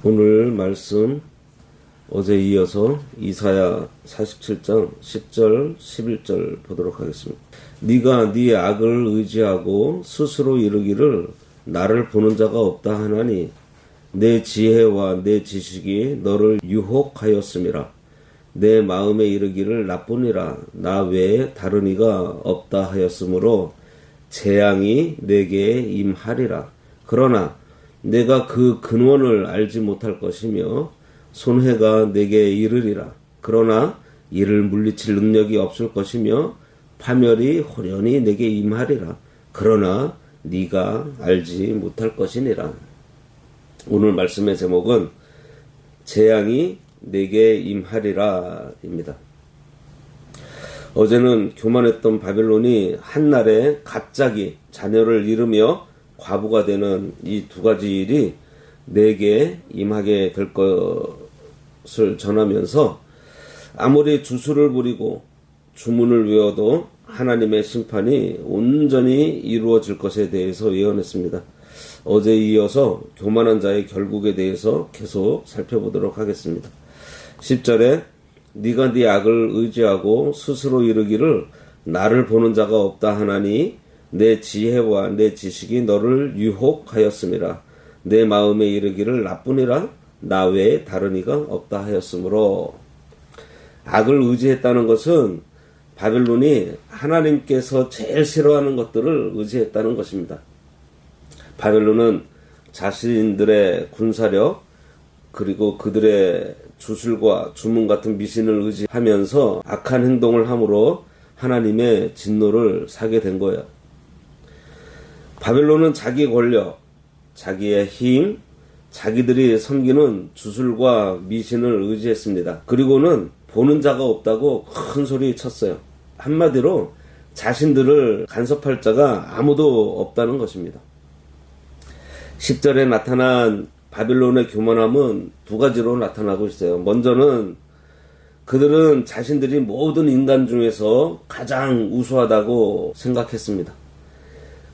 오늘 말씀 어제 이어서 이사야 47장 10절 11절 보도록 하겠습니다. 네가 네 악을 의지하고 스스로 이르기를 나를 보는 자가 없다 하나니 내 지혜와 내 지식이 너를 유혹하였음이라. 내 마음에 이르기를 나뿐이라 나 외에 다른 이가 없다 하였으므로 재앙이 내게 임하리라. 그러나 내가 그 근원을 알지 못할 것이며 손해가 내게 이르리라. 그러나 이를 물리칠 능력이 없을 것이며 파멸이 호련히 내게 임하리라. 그러나 네가 알지 못할 것이니라. 오늘 말씀의 제목은 재앙이 내게 임하리라 입니다. 어제는 교만했던 바벨론이 한날에 갑자기 자녀를 잃으며 과부가 되는 이 두 가지 일이 내게 임하게 될 것을 전하면서 아무리 주술을 부리고 주문을 외워도 하나님의 심판이 온전히 이루어질 것에 대해서 예언했습니다. 어제 이어서 교만한 자의 결국에 대해서 계속 살펴보도록 하겠습니다. 10절에 네가 네 악을 의지하고 스스로 이르기를 나를 보는 자가 없다 하나니 내 지혜와 내 지식이 너를 유혹하였음이라. 내 마음에 이르기를 나뿐이라 나 외에 다른 이가 없다 하였으므로. 악을 의지했다는 것은 바벨론이 하나님께서 제일 싫어하는 것들을 의지했다는 것입니다. 바벨론은 자신들의 군사력 그리고 그들의 주술과 주문 같은 미신을 의지하면서 악한 행동을 함으로 하나님의 진노를 사게 된 거예요. 바벨론은 자기 권력, 자기의 힘, 자기들이 섬기는 주술과 미신을 의지했습니다. 그리고는 보는 자가 없다고 큰 소리 쳤어요. 한마디로 자신들을 간섭할 자가 아무도 없다는 것입니다. 10절에 나타난 바벨론의 교만함은 두 가지로 나타나고 있어요. 먼저는 그들은 자신들이 모든 인간 중에서 가장 우수하다고 생각했습니다.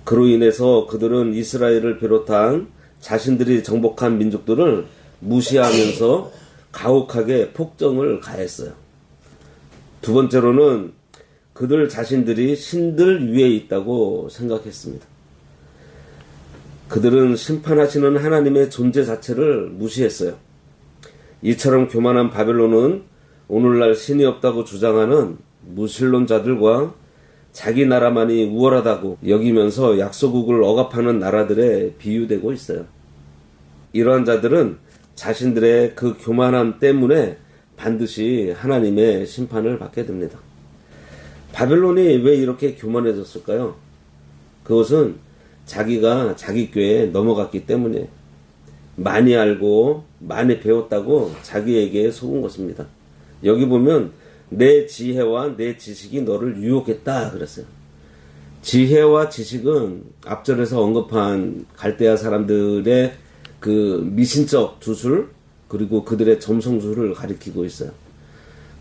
그로 인해서 그들은 이스라엘을 비롯한 자신들이 정복한 민족들을 무시하면서 가혹하게 폭정을 가했어요. 두 번째로는 그들 자신들이 신들 위에 있다고 생각했습니다. 그들은 심판하시는 하나님의 존재 자체를 무시했어요. 이처럼 교만한 바벨론은 오늘날 신이 없다고 주장하는 무신론자들과 자기 나라만이 우월하다고 여기면서 약소국을 억압하는 나라들에 비유되고 있어요. 이러한 자들은 자신들의 그 교만함 때문에 반드시 하나님의 심판을 받게 됩니다. 바벨론이 왜 이렇게 교만해졌을까요? 그것은 자기가 자기 꾀에 넘어갔기 때문에 많이 알고 많이 배웠다고 자기에게 속은 것입니다. 여기 보면 내 지혜와 내 지식이 너를 유혹했다 그랬어요. 지혜와 지식은 앞절에서 언급한 갈대아 사람들의 그 미신적 주술 그리고 그들의 점성술을 가리키고 있어요.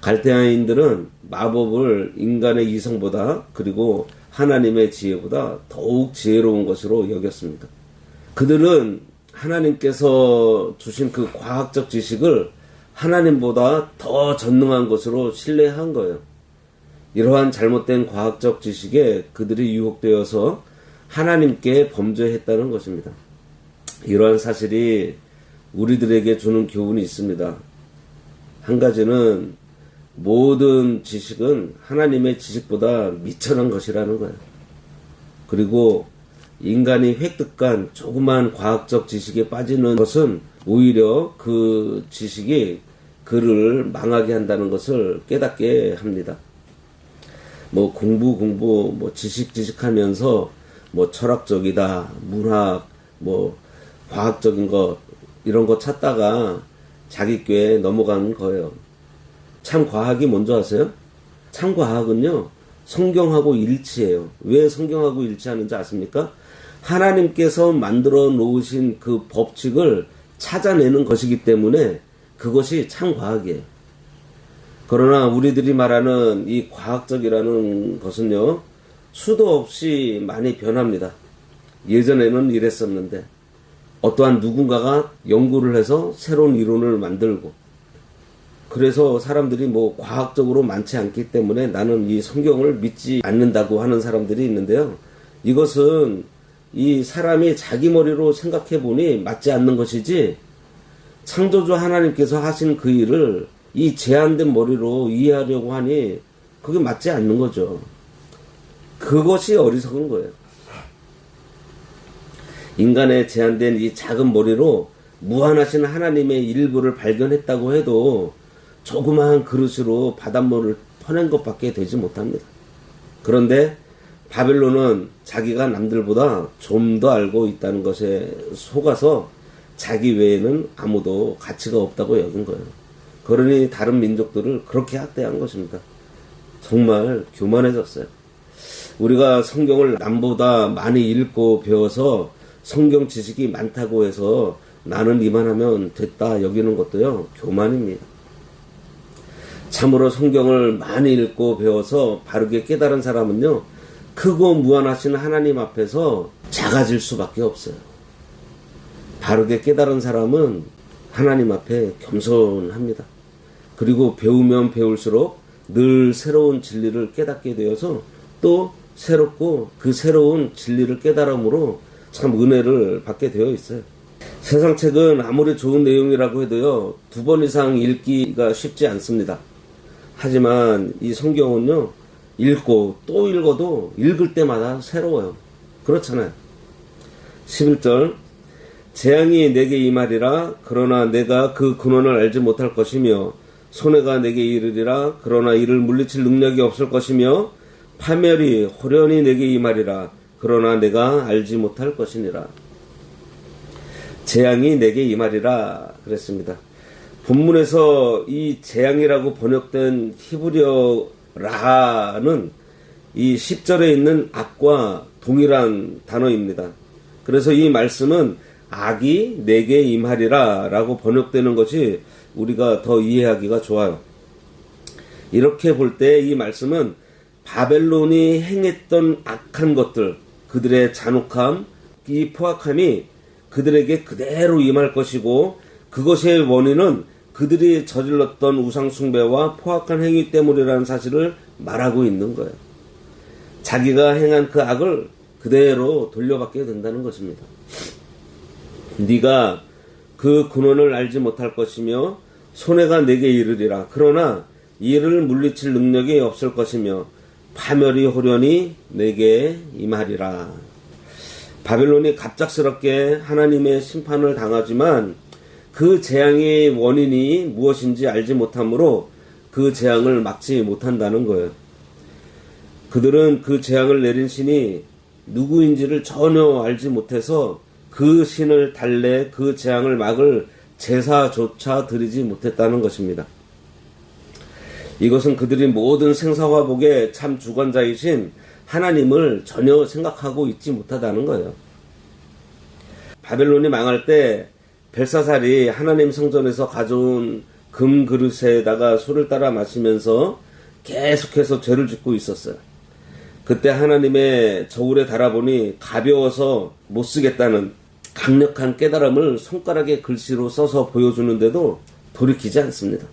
갈대아인들은 마법을 인간의 이성보다 그리고 하나님의 지혜보다 더욱 지혜로운 것으로 여겼습니다. 그들은 하나님께서 주신 그 과학적 지식을 하나님보다 더 전능한 것으로 신뢰한 거예요. 이러한 잘못된 과학적 지식에 그들이 유혹되어서 하나님께 범죄했다는 것입니다. 이러한 사실이 우리들에게 주는 교훈이 있습니다. 한 가지는 모든 지식은 하나님의 지식보다 미천한 것이라는 거예요. 그리고 인간이 획득한 조그만 과학적 지식에 빠지는 것은 오히려 그 지식이 그를 망하게 한다는 것을 깨닫게 합니다. 공부, 지식하면서 철학적이다, 문학, 과학적인 것, 이런 거 찾다가 자기 꾀에 넘어가는 거예요. 참 과학이 뭔지 아세요? 참 과학은요, 성경하고 일치해요. 왜 성경하고 일치하는지 아십니까? 하나님께서 만들어 놓으신 그 법칙을 찾아내는 것이기 때문에 그것이 참 과학이에요. 그러나 우리들이 말하는 이 과학적이라는 것은요, 수도 없이 많이 변합니다. 예전에는 이랬었는데 어떠한 누군가가 연구를 해서 새로운 이론을 만들고, 그래서 사람들이 뭐 과학적으로 많지 않기 때문에 나는 이 성경을 믿지 않는다고 하는 사람들이 있는데요. 이것은 이 사람이 자기 머리로 생각해 보니 맞지 않는 것이지, 창조주 하나님께서 하신 그 일을 이 제한된 머리로 이해하려고 하니 그게 맞지 않는 거죠. 그것이 어리석은 거예요. 인간의 제한된 이 작은 머리로 무한하신 하나님의 일부를 발견했다고 해도 조그마한 그릇으로 바닷물을 퍼낸 것밖에 되지 못합니다. 그런데 바벨론은 자기가 남들보다 좀 더 알고 있다는 것에 속아서 자기 외에는 아무도 가치가 없다고 여긴 거예요. 그러니 다른 민족들을 그렇게 학대한 것입니다. 정말 교만해졌어요. 우리가 성경을 남보다 많이 읽고 배워서 성경 지식이 많다고 해서 나는 이만하면 됐다 여기는 것도요, 교만입니다. 참으로 성경을 많이 읽고 배워서 바르게 깨달은 사람은요, 크고 무한하신 하나님 앞에서 작아질 수밖에 없어요. 바르게 깨달은 사람은 하나님 앞에 겸손합니다. 그리고 배우면 배울수록 늘 새로운 진리를 깨닫게 되어서 또 새롭고 그 새로운 진리를 깨달음으로 참 은혜를 받게 되어 있어요. 세상 책은 아무리 좋은 내용이라고 해도요, 2번 이상 읽기가 쉽지 않습니다. 하지만 이 성경은요, 읽고 또 읽어도 읽을 때마다 새로워요. 그렇잖아요. 11절, 재앙이 내게 임하리라. 그러나 내가 그 근원을 알지 못할 것이며, 손해가 내게 이르리라. 그러나 이를 물리칠 능력이 없을 것이며, 파멸이 호련히 내게 임하리라. 그러나 내가 알지 못할 것이니라. 재앙이 내게 임하리라 그랬습니다. 본문에서 이 재앙이라고 번역된 히브리어 라하는 이 10절에 있는 악과 동일한 단어입니다. 그래서 이 말씀은 악이 내게 임하리라 라고 번역되는 것이 우리가 더 이해하기가 좋아요. 이렇게 볼 때 이 말씀은 바벨론이 행했던 악한 것들, 그들의 잔혹함, 이 포악함이 그들에게 그대로 임할 것이고, 그것의 원인은 그들이 저질렀던 우상숭배와 포악한 행위 때문이라는 사실을 말하고 있는 거예요. 자기가 행한 그 악을 그대로 돌려받게 된다는 것입니다. 네가 그 근원을 알지 못할 것이며 손해가 내게 이르리라. 그러나 이를 물리칠 능력이 없을 것이며 파멸이 호련히 내게 임하리라. 바벨론이 갑작스럽게 하나님의 심판을 당하지만 그 재앙의 원인이 무엇인지 알지 못하므로 그 재앙을 막지 못한다는 거예요. 그들은 그 재앙을 내린 신이 누구인지를 전혀 알지 못해서 그 신을 달래 그 재앙을 막을 제사조차 드리지 못했다는 것입니다. 이것은 그들이 모든 생사화복의 참 주관자이신 하나님을 전혀 생각하고 있지 못하다는 거예요. 바벨론이 망할 때 벨사살이 하나님 성전에서 가져온 금 그릇에다가 술을 따라 마시면서 계속해서 죄를 짓고 있었어요. 그때 하나님의 저울에 달아보니 가벼워서 못 쓰겠다는 강력한 깨달음을 손가락에 글씨로 써서 보여주는데도 돌이키지 않습니다.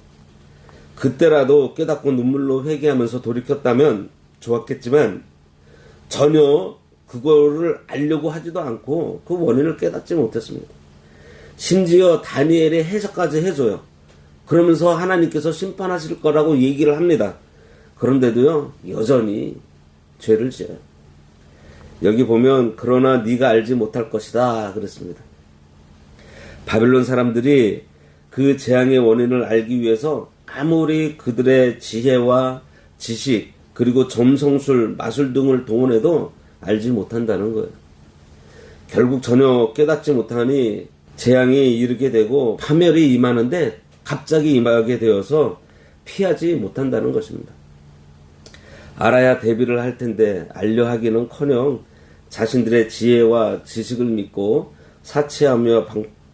그때라도 깨닫고 눈물로 회개하면서 돌이켰다면 좋았겠지만 전혀 그거를 알려고 하지도 않고 그 원인을 깨닫지 못했습니다. 심지어 다니엘의 해석까지 해줘요. 그러면서 하나님께서 심판하실 거라고 얘기를 합니다. 그런데도요, 여전히 죄를 지어요. 여기 보면 그러나 네가 알지 못할 것이다 그랬습니다. 바벨론 사람들이 그 재앙의 원인을 알기 위해서 아무리 그들의 지혜와 지식 그리고 점성술, 마술 등을 동원해도 알지 못한다는 거예요. 결국 전혀 깨닫지 못하니 재앙이 이르게 되고 파멸이 임하는데 갑자기 임하게 되어서 피하지 못한다는 것입니다. 알아야 대비를 할 텐데 알려 하기는커녕 자신들의 지혜와 지식을 믿고 사치하며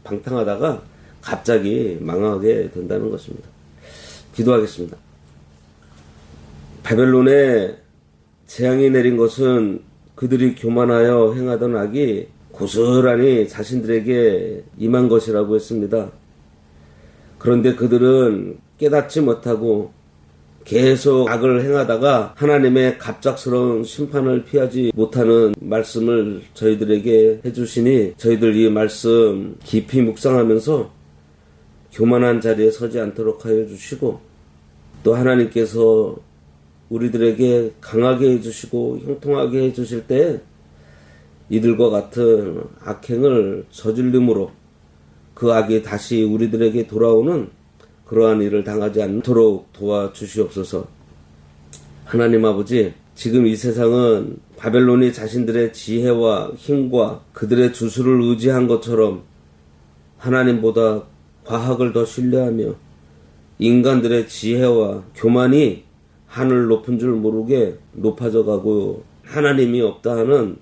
방탕하다가 갑자기 망하게 된다는 것입니다. 기도하겠습니다. 바벨론에 재앙이 내린 것은 그들이 교만하여 행하던 악이 고스란히 자신들에게 임한 것이라고 했습니다. 그런데 그들은 깨닫지 못하고 계속 악을 행하다가 하나님의 갑작스러운 심판을 피하지 못하는 말씀을 저희들에게 해주시니 저희들 이 말씀 깊이 묵상하면서 교만한 자리에 서지 않도록 하여 주시고 또 하나님께서 우리들에게 강하게 해주시고 형통하게 해주실 때 이들과 같은 악행을 저질림으로 그 악이 다시 우리들에게 돌아오는 그러한 일을 당하지 않도록 도와주시옵소서. 하나님 아버지, 지금 이 세상은 바벨론이 자신들의 지혜와 힘과 그들의 주술을 의지한 것처럼 하나님보다 과학을 더 신뢰하며 인간들의 지혜와 교만이 하늘 높은 줄 모르게 높아져 가고 하나님이 없다 하는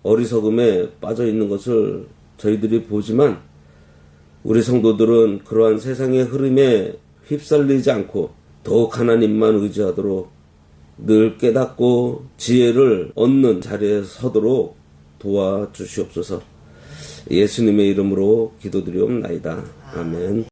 어리석음에 빠져 있는 것을 저희들이 보지만 우리 성도들은 그러한 세상의 흐름에 휩쓸리지 않고 더욱 하나님만 의지하도록 늘 깨닫고 지혜를 얻는 자리에 서도록 도와주시옵소서. 예수님의 이름으로 기도드리옵나이다. 아멘.